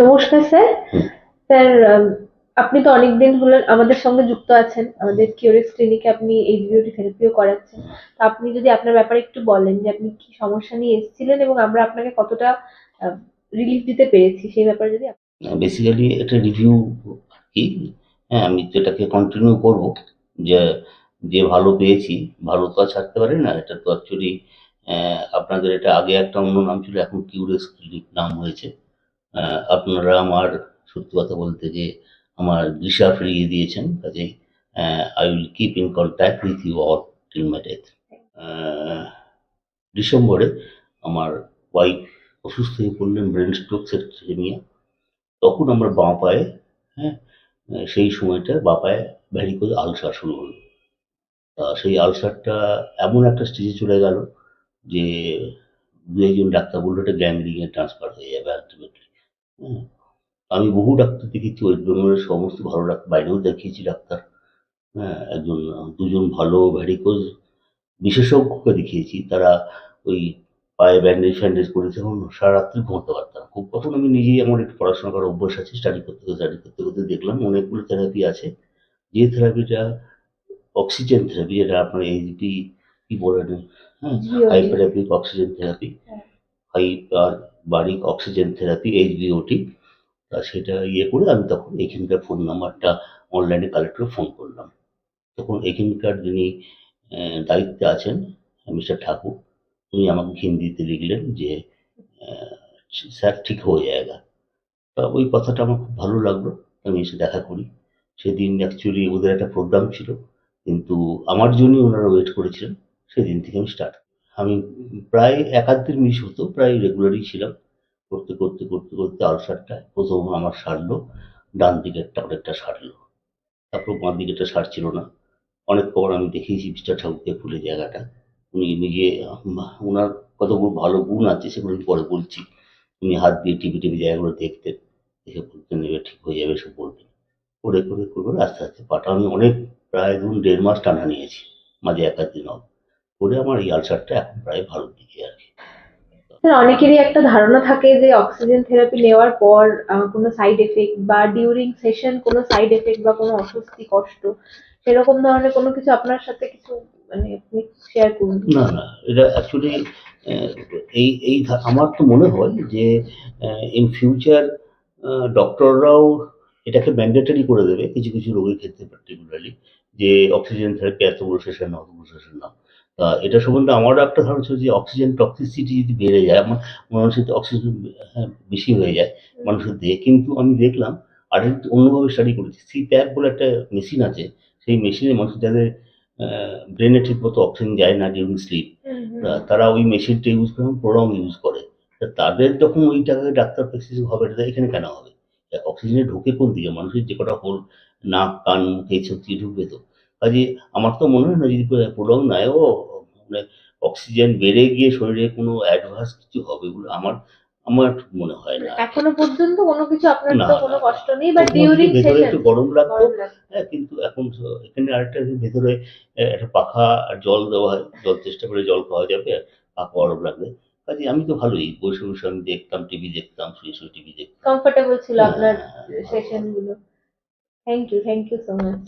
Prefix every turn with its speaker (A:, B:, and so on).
A: নমস্কার sir. Sir, আপনি তো অনেকদিন হলো আমাদের সঙ্গে যুক্ত আছেন। আমাদের কিউরেক্স ক্লিনিকে আপনি এইচবিওটি থেরাপিও করাচ্ছেন। তো আপনি যদি আপনার ব্যাপারে একটু বলেন যে আপনি কি সমস্যা নিয়ে এসেছিলেন এবং আমরা আপনাকে কতটা রিলিফ দিতে পেরেছি সেই ব্যাপারে যদি
B: বেসিক্যালি একটা রিভিউ কি। হ্যাঁ, আমি যেটাকে কন্টিনিউ করব, যে যে ভালো পেয়েছি, ভালো তো আর ছাড়তে পারি না। এটা তো অ্যাকচুয়ালি আপনাদের এটা আগে একটা অন্য নাম ছিল, এখন কিউরেক্স ক্লিনিক নাম হয়েছে। আপনারা আমার, সত্যি কথা বলতে, যে আমার দিশা ফিরিয়ে দিয়েছেন। কাজেই I will keep in contact with you all till my death. ডিসেম্বরে আমার ওয়াইফ অসুস্থ হয়ে পড়লেন ব্রেন স্ট্রোক নিয়ে। তখন আমার বাঁ পায়ে, হ্যাঁ, সেই সময়টা বাঁ পায়ে ভ্যারিকোজ আলসার শুরু হলো। সেই আলসারটা এমন একটা স্টেজে চলে গেল যে দু একজন ডাক্তার বললো এটা গ্যাংগ্রিনে ট্রান্সফার হয়ে যাবে আলটিমেটলি। হ্যাঁ, আমি বহু ডাক্তার দেখেছি, ওয়েস্ট বেঙ্গলের সমস্ত ভালো ডাক্তার, বাইরেও দেখিয়েছি ডাক্তার। হ্যাঁ, দুজন ভালো ভ্যারিকোজ বিশেষজ্ঞকে দেখিয়েছি। তারা ওই পায়ে ব্যান্ডেজ ফ্যান্ডেজ করে তখন সারা রাত্রি ঘুমোতে পারতাম খুব। তখন আমি নিজেই, আমার একটু পড়াশোনা করার অভ্যাস আছে, স্টাডি করতে দেখলাম অনেকগুলো থেরাপি আছে। যে থেরাপিটা অক্সিজেন থেরাপি, যেটা আপনার এইচবি কি বলেন, হ্যাঁ,
A: GOT.
B: Hyperbaric oxygen therapy, hyperbaric oxygen therapy, HBOT. তা সেটা ইয়ে করে আমি তখন এখানকার ফোন নাম্বারটা অনলাইনে কালেক্ট করে ফোন করলাম। তখন এখানকার যিনি দায়িত্বে আছেন, মিস্টার ঠাকুর, উনি আমাকে হিন্দিতে লিখলেন যে আহ, স্যার ঠিক হয়ে যায়গা। তা ওই কথাটা আমার খুব ভালো লাগলো। আমি এসে দেখা করি। সেদিন অ্যাকচুয়ালি ওদের একটা প্রোগ্রাম ছিল, কিন্তু আমার জন্যই ওনারা ওয়েট করেছিলেন। সেদিন থেকে আমি স্টার্ট। আমি প্রায় একাধ দিন মিস হতো, প্রায় রেগুলারই ছিলাম। করতে আলসারটা প্রথম আমার সারলো, ডান দিকেরটা অনেকটা সারলো, তারপর বাঁ দিকেরটা সারছিল না। অনেক পর আমি দেখিয়েছি মিস্টার ঠাকুরকে ফুলের জায়গাটা। উনি নিজে, ওনার কতগুলো ভালো গুণ আছে সেগুলো আমি পরে বলছি। উনি হাত দিয়ে টিপে টিপে জায়গাগুলো দেখতেন, দেখে বলতেন এবার ঠিক হয়ে যাবে, সব বলতেন। করে আস্তে আস্তে পাটা আমি অনেক, প্রায় ধরুন ১.৫ মাস টানা নিয়েছি, মাঝে এক আধ দিন অফ করে। আমার এই আলসারটা এখন প্রায় ভালোর দিকে আর কি।
A: স্যার, অনেকেরই একটা ধারণা থাকে যে অক্সিজেন থেরাপি নেওয়ার পর কোনো সাইড এফেক্ট বা ডিউরিং সেশন কোনো সাইড এফেক্ট বা কোনো অস্বস্তি, কষ্ট সেরকম ধরনের কোনো কিছু আপনার সাথে কিছু মানে আপনি শেয়ার করুন।
B: না, না, এটা অ্যাকচুয়ালি আমার তো মনে হয় যে ইন ফিউচার ডক্টররাও এটাকে ম্যান্ডেটরি করে দেবে কিছু রোগের ক্ষেত্রে পার্টিকুলারলি, যে অক্সিজেন থেরাপি এতগুলো সেশন নাও, অতগুলো সেশন নাও। এটা সম্বন্ধে আমারও একটা ধারণা ছিল যে অক্সিজেন টক্সিসিটি যদি বেড়ে যায়, মানুষের অক্সিজেন বেশি হয়ে যায় মানুষের দেহে। কিন্তু আমি দেখলাম আরেকটু অন্যভাবে স্টাডি করেছি। সিপ্যাপ বলে একটা মেশিন আছে, সেই মেশিনে মানুষ যাদের ব্রেনে ঠিকমতো অক্সিজেন যায় না ডিউরিং স্লিপ,
A: হুম, হুম।
B: তারা ওই মেশিনটা ইউজ করে, প্রলং ইউজ করে। তা তাদের যখন ওই টাকায় ডাক্তার প্রেসক্রিপশন হবে, এটা এখানে কেন হবে? অক্সিজেনে ঢুকে কোন দিকে? মানুষের যে কটা হোল, নাক, কান, মুখ, এইসব দিয়ে ঢুকবে তো। কাজে আমার তো মনে হয় না যদি প্রলং নেয়ও, মানে অক্সিজেন বেড়ে গিয়ে শরীরে কোনো অ্যাডভার্স কিছু হবে বলে আমার আমার মনে হয় না আর কি।
A: এখনো পর্যন্ত কোনো কিছু আপনার
B: না,
A: তো
B: না,
A: কোনো
B: না।
A: কষ্ট নেই, বাট
B: প্রথমের দিকে
A: ডিউরিং
B: ভেতরে
A: সেশন
B: একটু গরম লাগতো।
A: গরম লাগে।
B: হ্যাঁ, কিন্তু এখন এখানে আরেকটা ভেতরে একটা পাখা আর জল দেওয়া হয়। চেষ্টা করে জল খাওয়া যাবে, আর গরম লাগবে। কাজেই আমি তো ভালোই বসে আমি দেখতাম, টিভি দেখতাম, শুয়ে টিভি দেখতাম।
A: কমফোর্টেবল ছিল
B: হ্যাঁ,
A: আপনার
B: হ্যাঁ, হ্যাঁ, ভালো,
A: সেশন
B: ভালো।
A: গুলো। Thank you so much.